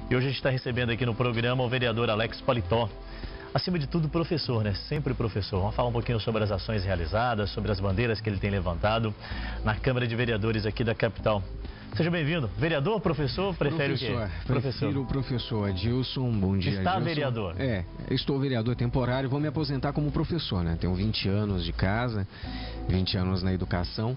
E hoje a gente está recebendo aqui no programa o vereador Alex Paletó. Acima de tudo, professor, né? Sempre professor. Vamos falar um pouquinho sobre as ações realizadas, sobre as bandeiras que ele tem levantado na Câmara de Vereadores aqui da capital. Seja bem-vindo. Vereador, professor, prefere o quê? Prefiro o professor Adilson. Bom dia, Está Adilson. Vereador? Estou vereador temporário, vou me aposentar como professor, né? Tenho 20 anos de casa, 20 anos na educação.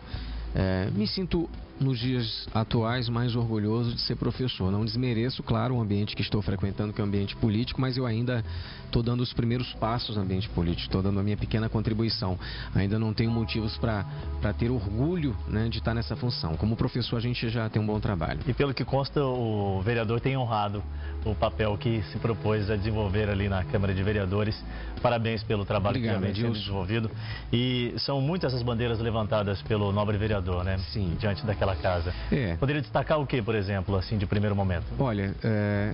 Me sinto, nos dias atuais, mais orgulhoso de ser professor. Não desmereço, claro, o ambiente que estou frequentando, que é o ambiente político, mas eu ainda estou dando os primeiros passos no ambiente político, estou dando a minha pequena contribuição. Ainda não tenho motivos para ter orgulho, né, de estar nessa função. Como professor, a gente já tem um bom trabalho. E pelo que consta, o vereador tem honrado o papel que se propôs a desenvolver ali na Câmara de Vereadores. Parabéns pelo trabalho que vem sendo desenvolvido. E são muitas as bandeiras levantadas pelo nobre vereador, né? Sim. Diante daquela casa. Poderia destacar o que, por exemplo, assim, de primeiro momento? Olha,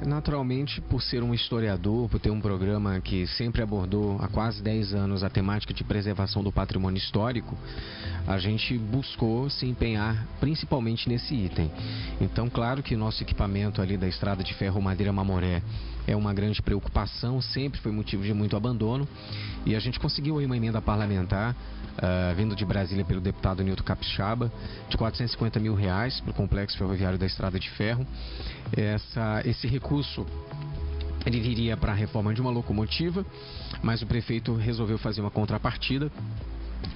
naturalmente, por ser um historiador, por ter um programa que sempre abordou há quase 10 anos a temática de preservação do patrimônio histórico, a gente buscou se empenhar principalmente nesse item. Então, claro que o nosso equipamento ali da Estrada de Ferro Madeira Mamoré é uma grande preocupação, sempre foi motivo de muito abandono, e a gente conseguiu aí uma emenda parlamentar, vindo de Brasília pelo deputado Nilton Capixaba, de R$450 mil para o complexo ferroviário da Estrada de Ferro. Esse recurso ele viria para a reforma de uma locomotiva, mas o prefeito resolveu fazer uma contrapartida.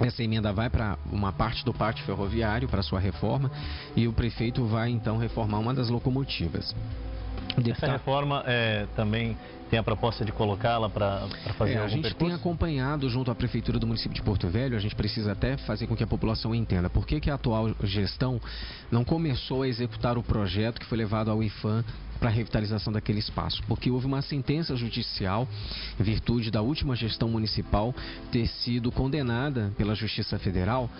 Essa emenda vai para uma parte do pátio ferroviário, para sua reforma, e o prefeito vai então reformar uma das locomotivas. Essa reforma também tem a proposta de colocá-la para fazer algum percurso? A gente tem acompanhado junto à Prefeitura do município de Porto Velho. A gente precisa até fazer com que a população entenda por que a atual gestão não começou a executar o projeto que foi levado ao IPHAN para a revitalização daquele espaço, porque houve uma sentença judicial em virtude da última gestão municipal ter sido condenada pela Justiça Federal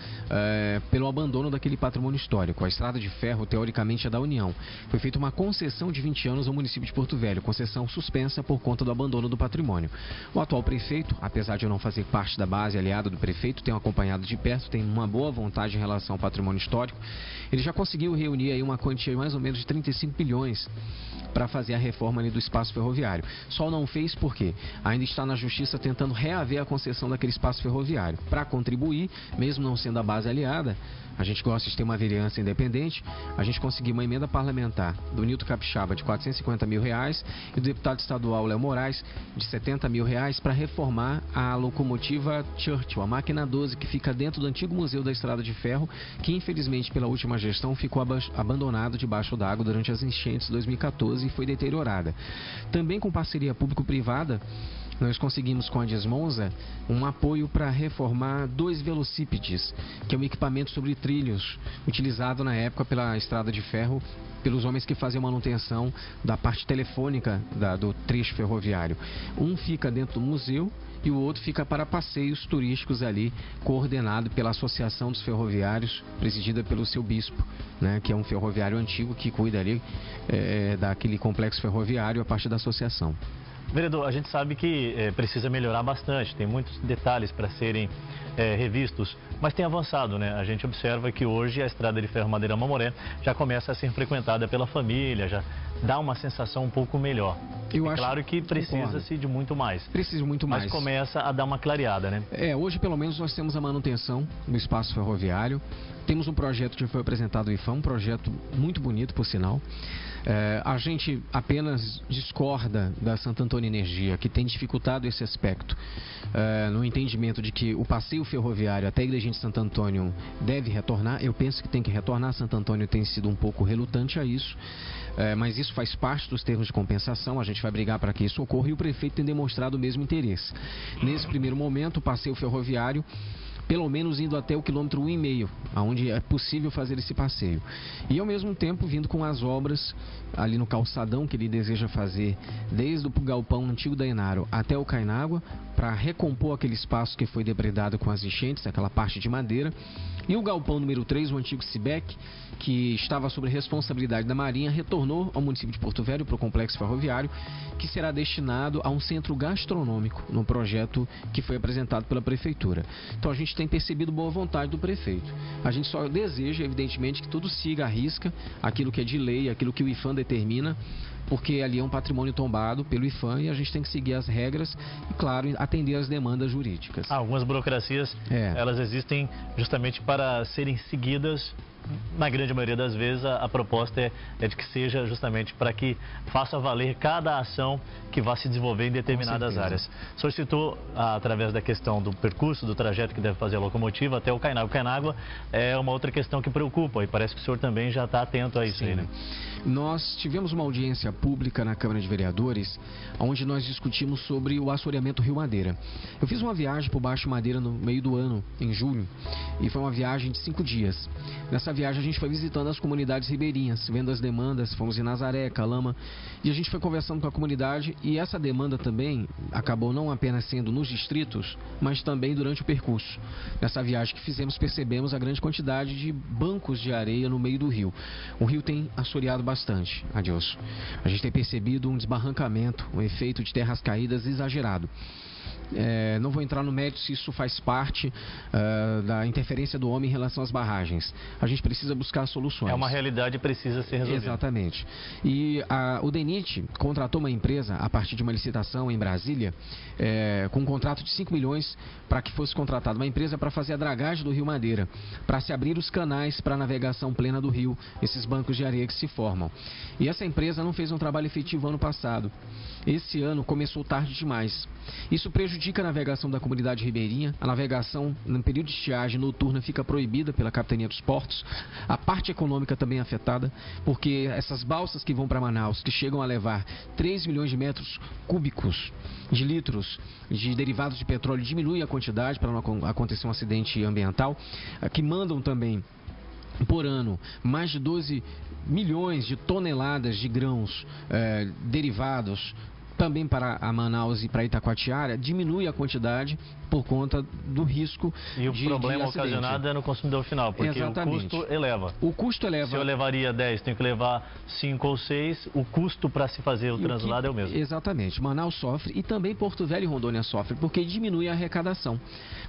pelo abandono daquele patrimônio histórico. A Estrada de Ferro, teoricamente, é da União. Foi feita uma concessão de 20 anos ao município de Porto Velho, concessão suspensa por conta do abandono do patrimônio. O atual prefeito, apesar de eu não fazer parte da base aliada do prefeito, tenho acompanhado de perto, tem uma boa vontade em relação ao patrimônio histórico. Ele já conseguiu reunir aí uma quantia mais ou menos de 35 bilhões para fazer a reforma ali do espaço ferroviário. Só não fez porque ainda está na justiça tentando reaver a concessão daquele espaço ferroviário. Para contribuir, mesmo não sendo a base aliada, a gente gosta de ter uma vereança independente, a gente conseguiu uma emenda parlamentar do Nilton Capixaba de R$450 mil e do deputado estadual Léo Moraes de R$70 mil para reformar a locomotiva Churchill, a máquina 12, que fica dentro do antigo Museu da Estrada de Ferro, que infelizmente pela última gestão ficou abandonado debaixo d'água durante as enchentes de 2014 e foi deteriorada. Também com parceria público-privada, nós conseguimos com a Desmonza um apoio para reformar 2 velocípedes, que é um equipamento sobre trilhos, utilizado na época pela Estrada de Ferro, pelos homens que fazem manutenção da parte telefônica do trecho ferroviário. Um fica dentro do museu e o outro fica para passeios turísticos ali, coordenado pela Associação dos Ferroviários, presidida pelo seu bispo, né, que é um ferroviário antigo que cuida ali daquele complexo ferroviário a partir da associação. Vereador, a gente sabe que precisa melhorar bastante, tem muitos detalhes para serem revistos, mas tem avançado, né? A gente observa que hoje a Estrada de Ferro Madeira Mamoré já começa a ser frequentada pela família, já dá uma sensação um pouco melhor. Claro que precisa-se de muito mais. Precisa muito mais. Mas começa a dar uma clareada, né? Hoje pelo menos nós temos a manutenção do espaço ferroviário. Temos um projeto que foi apresentado ao IPHAN, um projeto muito bonito, por sinal. A gente apenas discorda da Santo Antônio Energia, que tem dificultado esse aspecto, no entendimento de que o passeio ferroviário até a Igrejinha de Santo Antônio deve retornar. Eu penso que tem que retornar. Santo Antônio tem sido um pouco relutante a isso, mas isso faz parte dos termos de compensação. A gente vai brigar para que isso ocorra e o prefeito tem demonstrado o mesmo interesse. Nesse primeiro momento, o passeio ferroviário, pelo menos indo até o quilômetro 1,5, onde é possível fazer esse passeio. E ao mesmo tempo vindo com as obras ali no calçadão que ele deseja fazer, desde o galpão antigo da Enaro até o Cainágua, para recompor aquele espaço que foi depredado com as enchentes, aquela parte de madeira. E o galpão número 3, o antigo Cibec, que estava sob responsabilidade da Marinha, retornou ao município de Porto Velho, para o complexo ferroviário, que será destinado a um centro gastronômico, no projeto que foi apresentado pela Prefeitura. Então a gente tem percebido boa vontade do prefeito. A gente só deseja, evidentemente, que tudo siga à risca, aquilo que é de lei, aquilo que o IPHAN determina, porque ali é um patrimônio tombado pelo IPHAN e a gente tem que seguir as regras e, claro, atender às demandas jurídicas. Algumas burocracias, elas existem justamente para serem seguidas. Na grande maioria das vezes, a proposta é de que seja justamente para que faça valer cada ação que vá se desenvolver em determinadas áreas. O senhor citou, através da questão do percurso, do trajeto que deve fazer a locomotiva até o Cainágua. O Cainágua é uma outra questão que preocupa e parece que o senhor também já está atento a isso aí, né? Nós tivemos uma audiência pública na Câmara de Vereadores, onde nós discutimos sobre o assoreamento Rio Madeira. Eu fiz uma viagem por Baixo Madeira no meio do ano, em julho, e foi uma viagem de 5 dias. Nessa viagem a gente foi visitando as comunidades ribeirinhas, vendo as demandas, fomos em Nazaré, Calama, e a gente foi conversando com a comunidade e essa demanda também acabou não apenas sendo nos distritos, mas também durante o percurso. Nessa viagem que fizemos, percebemos a grande quantidade de bancos de areia no meio do rio. O rio tem assoreado bastante, Adilson. A gente tem percebido um desbarrancamento, um efeito de terras caídas exagerado. Não vou entrar no mérito se isso faz parte da interferência do homem em relação às barragens. A gente precisa buscar soluções. É uma realidade e precisa ser resolvida. Exatamente. E o DENIT contratou uma empresa a partir de uma licitação em Brasília, com um contrato de 5 milhões para que fosse contratada uma empresa para fazer a dragagem do Rio Madeira, para se abrir os canais para a navegação plena do rio, esses bancos de areia que se formam. E essa empresa não fez um trabalho efetivo ano passado. Esse ano começou tarde demais. Isso prejudica a navegação da comunidade ribeirinha. A navegação no período de estiagem noturna fica proibida pela Capitania dos Portos. A parte econômica também é afetada, porque essas balsas que vão para Manaus, que chegam a levar 3 milhões de metros cúbicos de litros de derivados de petróleo, diminui a quantidade para não acontecer um acidente ambiental, que mandam também por ano mais de 12 milhões de toneladas de grãos derivados também para a Manaus e para Itacoatiara, diminui a quantidade por conta do risco de acidente. E o problema ocasionado é no consumidor final, porque exatamente. O custo eleva. O custo eleva. Se eu levaria 10, tenho que levar 5 ou 6, o custo para se fazer o translado é o mesmo. Exatamente. Manaus sofre e também Porto Velho e Rondônia sofrem, porque diminui a arrecadação.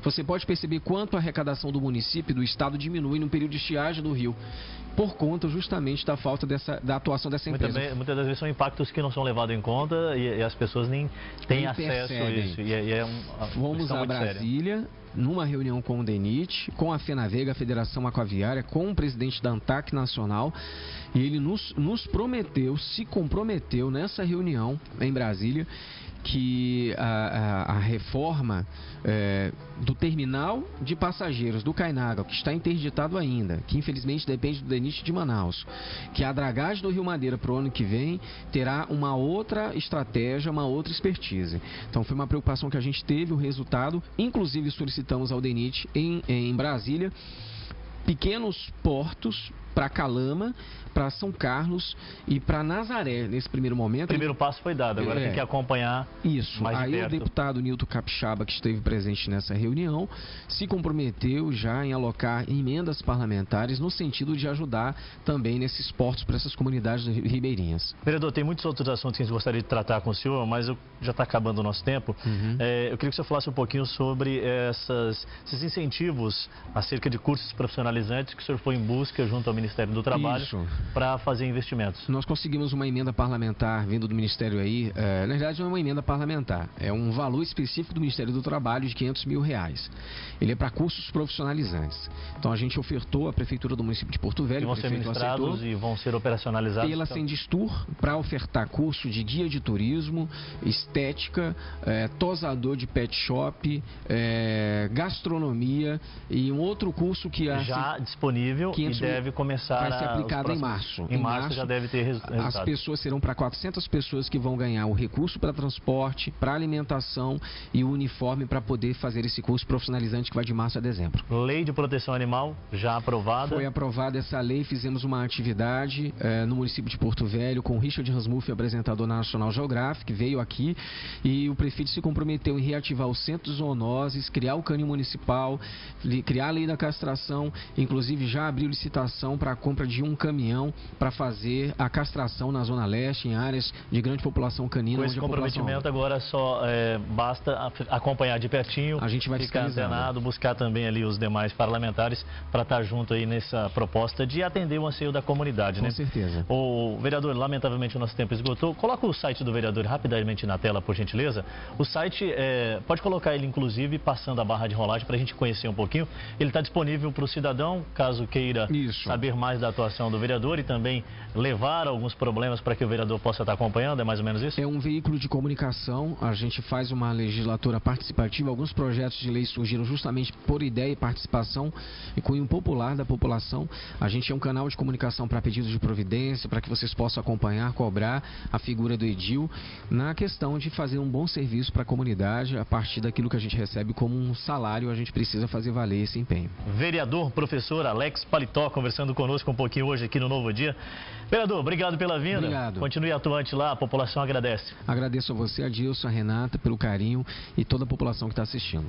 Você pode perceber quanto a arrecadação do município e do estado diminui no período de estiagem do rio, por conta justamente da falta da atuação dessa empresa. Muitas das vezes são impactos que não são levados em conta e as pessoas nem têm acesso a isso. Vamos a Brasília, numa reunião com o DENIT, com a FENAVEGA, a Federação Aquaviária, com o presidente da ANTAC Nacional, e ele nos prometeu, se comprometeu nessa reunião em Brasília, que a reforma do terminal de passageiros do Cainágua, que está interditado ainda, que infelizmente depende do DENIT de Manaus, que a dragagem do Rio Madeira para o ano que vem terá uma outra estratégia, uma outra expertise. Então foi uma preocupação que a gente teve, o resultado, inclusive solicitamos ao DENIT em Brasília, pequenos portos para Calama, para São Carlos e para Nazaré, nesse primeiro momento. O primeiro passo foi dado, agora tem que acompanhar isso. mais de Aí perto. O deputado Nilton Capixaba, que esteve presente nessa reunião, se comprometeu já em alocar emendas parlamentares no sentido de ajudar também nesses portos para essas comunidades ribeirinhas. Vereador, tem muitos outros assuntos que a gente gostaria de tratar com o senhor, mas já está acabando o nosso tempo. Eu queria que o senhor falasse um pouquinho sobre esses incentivos acerca de cursos profissionalizantes que o senhor foi em busca junto ao Ministério do Trabalho para fazer investimentos. Nós conseguimos uma emenda parlamentar vindo do Ministério aí, na verdade não é uma emenda parlamentar, é um valor específico do Ministério do Trabalho de R$500 mil. Ele é para cursos profissionalizantes. Então a gente ofertou à Prefeitura do município de Porto Velho, e vão ser ministrados e vão ser operacionalizados pela Sendestur para ofertar curso de guia de turismo, estética, tosador de pet shop, gastronomia e um outro curso que já disponível e deve começar vai ser aplicado em março. Em março já deve ter resultado. As pessoas serão para 400 pessoas que vão ganhar o recurso para transporte, para alimentação e o uniforme para poder fazer esse curso profissionalizante que vai de março a dezembro. Lei de proteção animal já aprovada? Foi aprovada essa lei, fizemos uma atividade no município de Porto Velho com o Richard Rasmussen, apresentador na National Geographic, veio aqui e o prefeito se comprometeu em reativar os centros zoonoses, criar o canil municipal, criar a lei da castração, inclusive já abriu licitação para a compra de um caminhão para fazer a castração na Zona Leste, em áreas de grande população canina. Com esse comprometimento agora só basta acompanhar de pertinho, a gente vai ficar antenado, buscar também ali os demais parlamentares para estar junto aí nessa proposta de atender o anseio da comunidade, né? Com certeza. O vereador, lamentavelmente o nosso tempo esgotou. Coloca o site do vereador rapidamente na tela, por gentileza. O site, pode colocar ele inclusive passando a barra de rolagem para a gente conhecer um pouquinho. Ele está disponível para o cidadão, caso queira saber mais da atuação do vereador e também levar alguns problemas para que o vereador possa estar acompanhando, é mais ou menos isso? É um veículo de comunicação, a gente faz uma legislatura participativa, alguns projetos de lei surgiram justamente por ideia e participação e cunho popular da população. A gente é um canal de comunicação para pedidos de providência, para que vocês possam acompanhar, cobrar a figura do edil na questão de fazer um bom serviço para a comunidade. A partir daquilo que a gente recebe como um salário, a gente precisa fazer valer esse empenho. Vereador, professor Alex Paletó, conversando conosco um pouquinho hoje aqui no Novo Dia. Vereador, obrigado pela vinda. Obrigado. Continue atuante lá, a população agradece. Agradeço a você, Adilson, a Renata, pelo carinho e toda a população que está assistindo.